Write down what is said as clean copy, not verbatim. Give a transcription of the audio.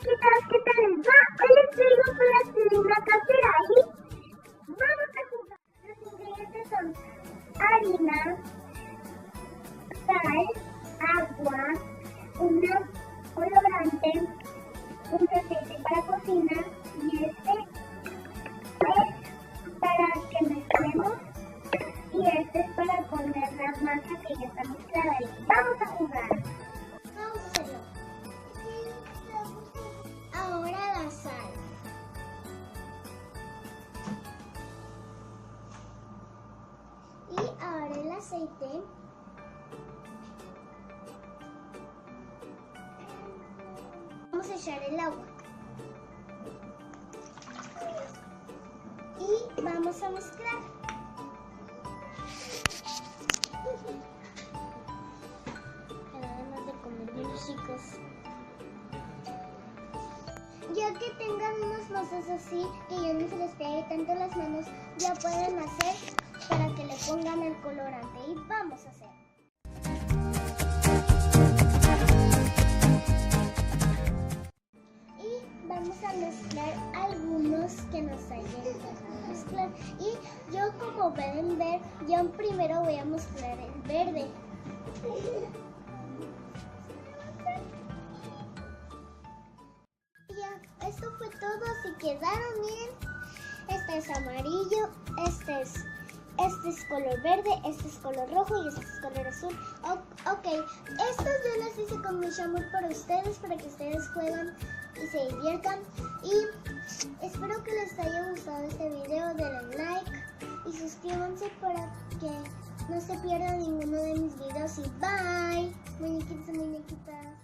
muñequitas, ¿qué tal les va? Hoy les traigo plastilina casera y vamos a jugar. Los ingredientes son harina, sal, agua, un colorante, un aceite para cocina y este es para que mezclemos y este es para poner la masa que ya está mezclada ahí. Vamos a jugar. Vamos a hacerlo. Ahora la sal. Y ahora el aceite. Vamos a echar el agua. Y vamos a mezclar. Además de comer bien chicos. Ya que tengan unas masas así, que ya no se les pegue tanto las manos, ya pueden hacer para que le pongan el colorante. Y vamos a hacer. Y vamos a mezclar algunos que nos hayan dejado mezclar. Y yo, como pueden ver, yo primero voy a mezclar el verde. Esto fue todo, si quedaron bien. Este es amarillo, este es color verde, este es color rojo y este es color azul. Ok, estos yo los hice con mucho amor para ustedes, para que ustedes jueguen y se diviertan. Y espero que les haya gustado este video, denle like y suscríbanse para que no se pierdan ninguno de mis videos. Y bye, muñequitos y muñequitas.